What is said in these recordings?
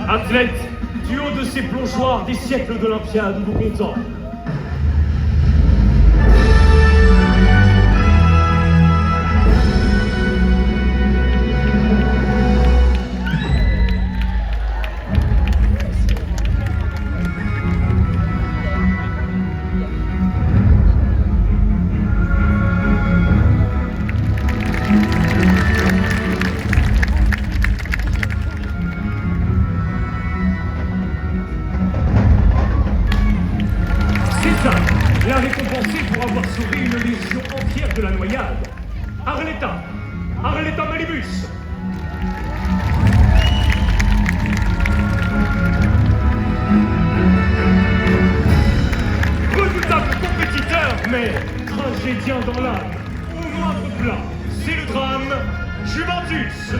Athlète, du haut de ces plongeoirs des siècles d'Olympiade, nous contemple. L'a récompensé pour avoir sauvé une légion entière de la noyade. Arletta Malibus. Redoutable compétiteur, mais tragédien dans l'âme. Au moindre plat, c'est le drame. Juventus.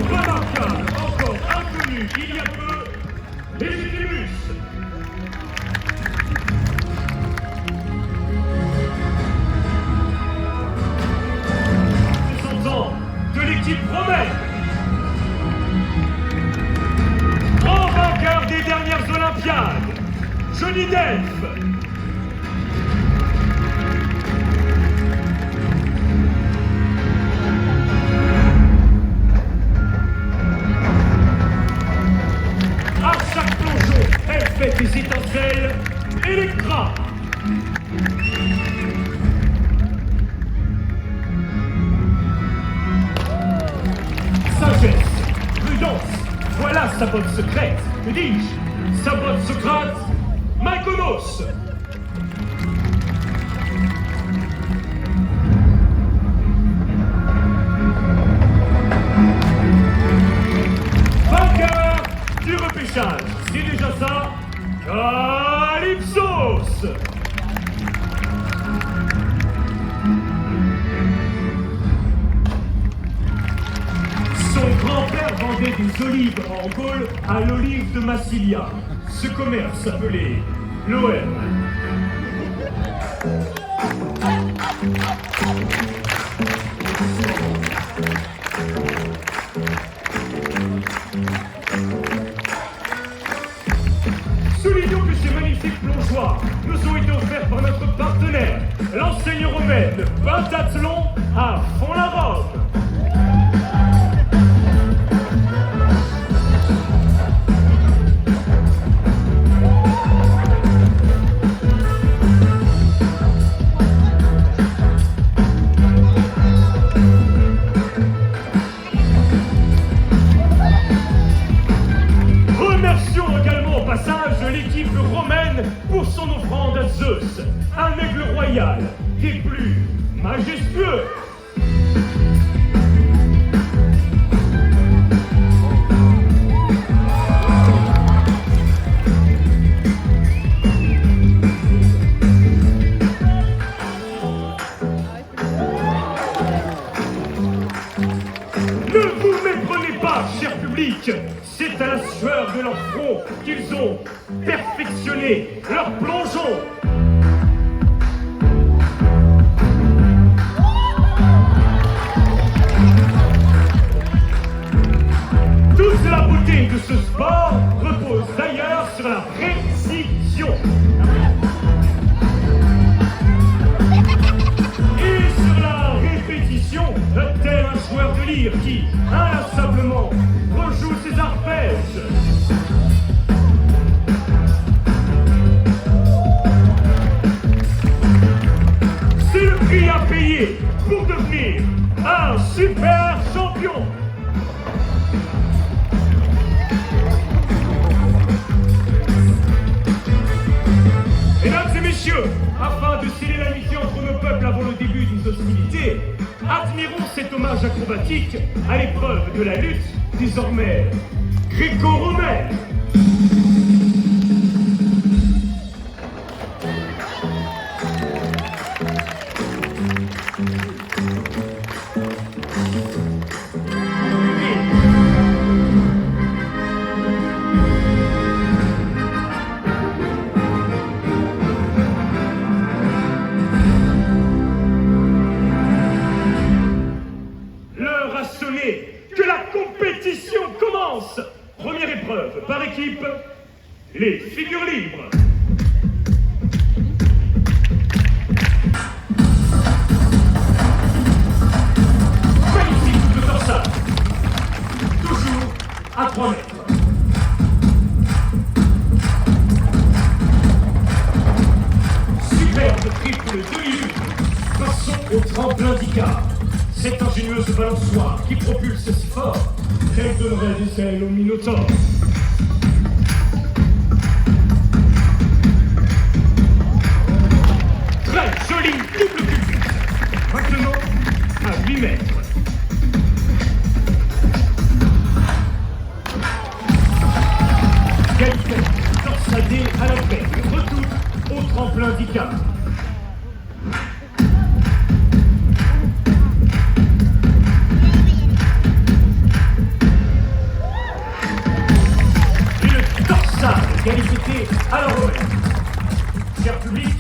Remarquable, encore inconnu il y a peu, les Equilimus. Descendant de l'équipe romaine, grand vainqueur des dernières Olympiades, Johnny Delph. Fait des étincelles, Electra. Sagesse, prudence, voilà sa botte secrète. Que dis-je? Sa botte Socrate, Mykonos. Vainqueur du repêchage, c'est déjà ça. Calypsos. Son grand-père vendait des olives en Gaule à l'olive de Massilia. Ce commerce s'appelait l'OM. Soulignons que ces magnifiques plongeoirs nous ont été offerts par notre partenaire, l'enseigne romaine Pentathlon à Font-la-Roque. L'équipe romaine pour son offrande à Zeus, un aigle royal des plus majestueux. Ne vous méprenez pas, cher public, c'est à la sueur de leur front qu'ils ont perfectionné leur plongeon. Toute la beauté de ce sport repose d'ailleurs sur la précision. Et sur la répétition, tel un joueur de lyre qui, inlassablement, rejoue ses arpèges. C'est le prix à payer pour devenir un super champion. Mesdames et messieurs, afin de sceller l'amitié entre nos peuples avant le début des hostilités, admirons cet hommage acrobatique à l'épreuve de la lutte, désormais gréco-romaine. commence. Première épreuve par équipe, les figures libres. Magnifique double torsade. Toujours à 3 mètres. Superbe triple demi-lune. Passons au tremplin d'Icare. Cette ingénieuse balançoire qui propulse si fort qu'elle donnerait des ailes au Minotaure. Très jolie double culbute. Maintenant, à 8 mètres. Qualité torsadée à la paix. Retour au tremplin d'Icare. Qualité à la romaine. Cher public,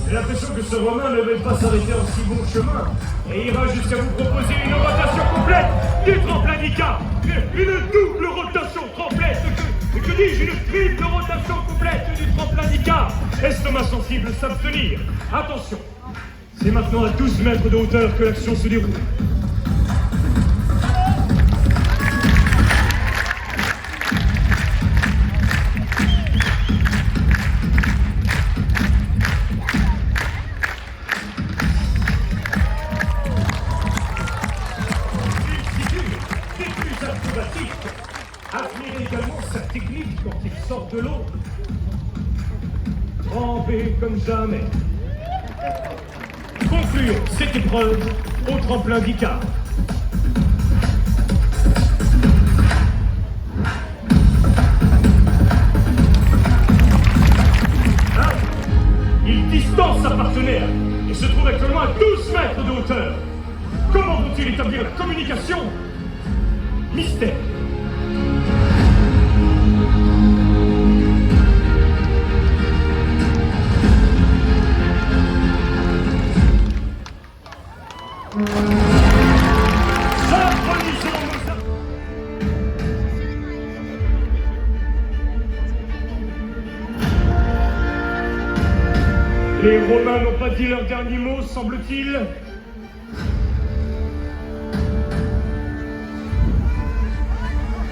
j'ai l'impression que ce Romain ne va pas s'arrêter en si bon chemin et ira jusqu'à vous proposer une rotation complète du tremplin d'Icare. Une double rotation complète. Que dis-je? Une triple rotation complète du tremplin d'Icare. Estomac sensible, s'abstenir. Attention, c'est maintenant à 12 mètres de hauteur que l'action se déroule. Admirez également sa technique quand il sort de l'eau. Trempé comme jamais. Concluons cette épreuve au tremplin d'Icare. Il distance sa partenaire et se trouve actuellement à 12 mètres de hauteur. Comment vont-ils établir la communication? Mystère. Les Romains n'ont pas dit leur dernier mot, semble-t-il.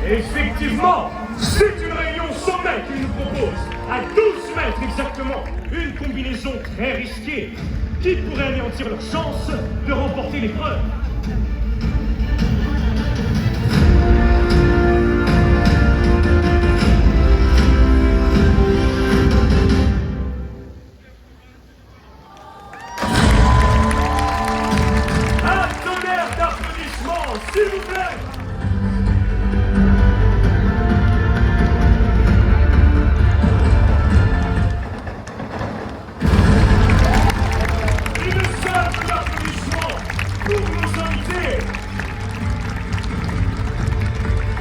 Effectivement, c'est une réunion sommet qu'ils nous proposent. À 12 mètres exactement. Une combinaison très risquée qui pourrait anéantir leur chance de remporter l'épreuve. S'il vous plaît. Une salle d'applaudissements pour nos invités.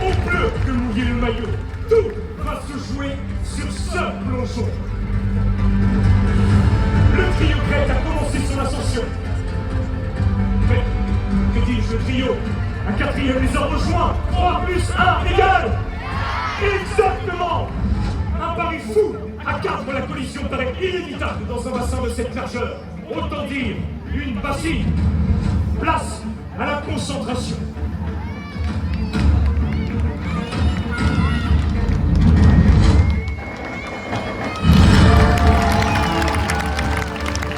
On peut que mouiller le maillot. Tout va se jouer sur ce plongeon. Le trio grec a commencé son ascension. Que dis-je, le trio? Un quatrième les a rejoints. 3 plus 1 égale. Exactement. Un pari fou. À 4, la collision paraît inévitable dans un bassin de cette largeur. Autant dire une bassine. Place à la concentration.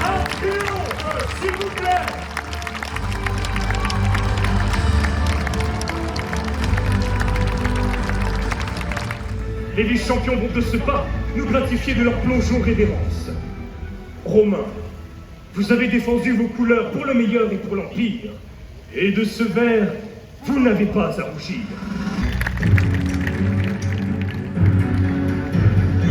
Un triomphe, s'il vous plaît. Les vice-champions vont de ce pas nous gratifier de leur plongeon révérence. Romains, vous avez défendu vos couleurs pour le meilleur et pour l'Empire. Et de ce vert, vous n'avez pas à rougir.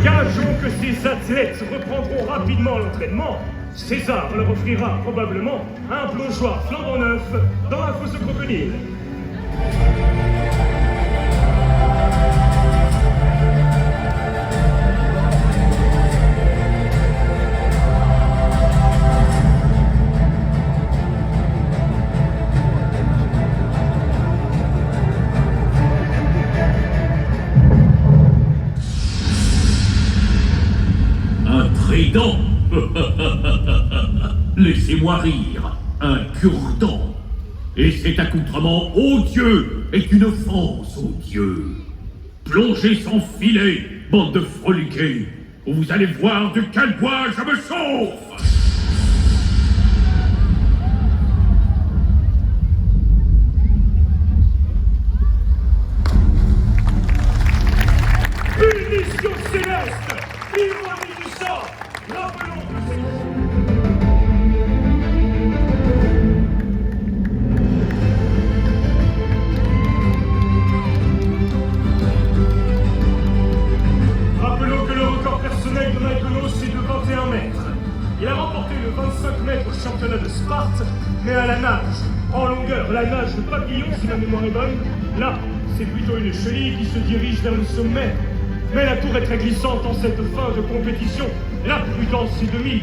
Gageons que ces athlètes reprendront rapidement l'entraînement. César leur offrira probablement un plongeoir flambant neuf dans la fosse crocodile. mauvais dents. Laissez-moi rire, un cure-dent. Et cet accoutrement odieux est une offense aux dieux. Plongez sans filet, bande de froliqués, ou vous allez voir de quel bois je me chauffe. Une mission céleste, ironie du sort, rappelons que c'est... Rappelons que le record personnel de Mykonos est de 21 mètres. Il a remporté le 25 mètres au championnat de Sparte, mais à la nage. En longueur, la nage de papillon, si ma mémoire est bonne. Là, c'est plutôt une chenille qui se dirige vers le sommet. Mais la tour est très glissante en cette fin de compétition. La prudence est de mise.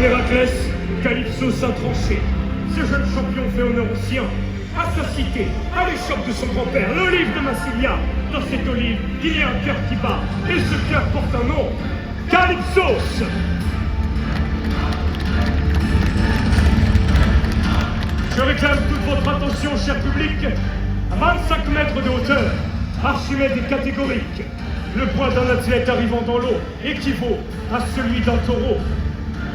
Héraclès, Calypso s'est tranché. Ce jeune champion fait honneur au sien, à sa cité, à l'échoppe de son grand-père, l'olive de Massilia. Dans cette olive, il y a un cœur qui bat, et ce cœur porte un nom, Calypsos. Je réclame toute votre attention, cher public. À 25 mètres de hauteur, Archimède est catégorique. Le poids d'un athlète arrivant dans l'eau équivaut à celui d'un taureau.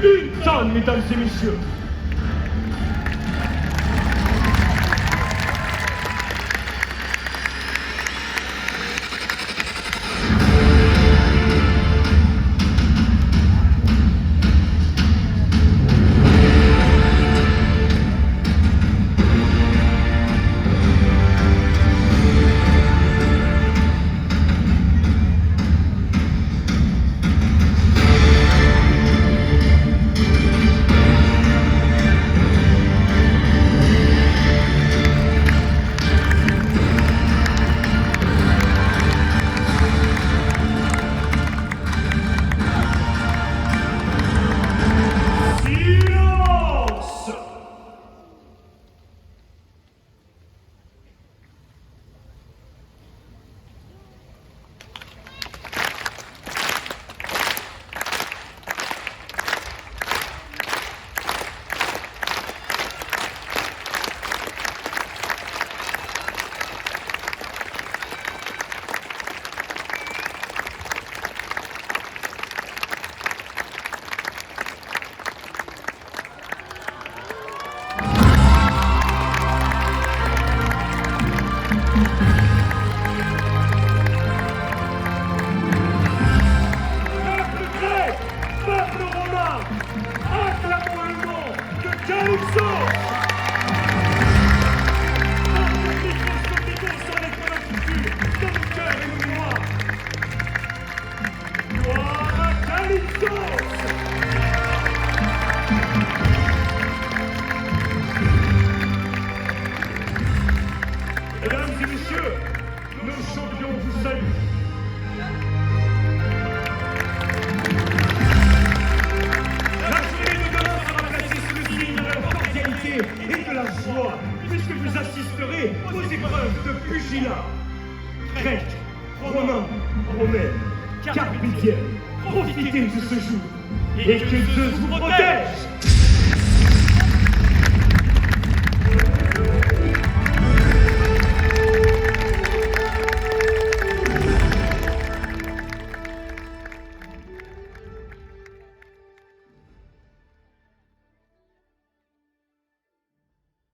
Une tonne, mesdames et messieurs. Mesdames et messieurs, nos champions vous saluent. La journée de demain sera placée sous le signe de la cordialité et de la joie, puisque vous assisterez aux épreuves de pugilat. Grecs, Romains, Romaines, Carpithiens, profitez de ce jour et que Zeus vous protège.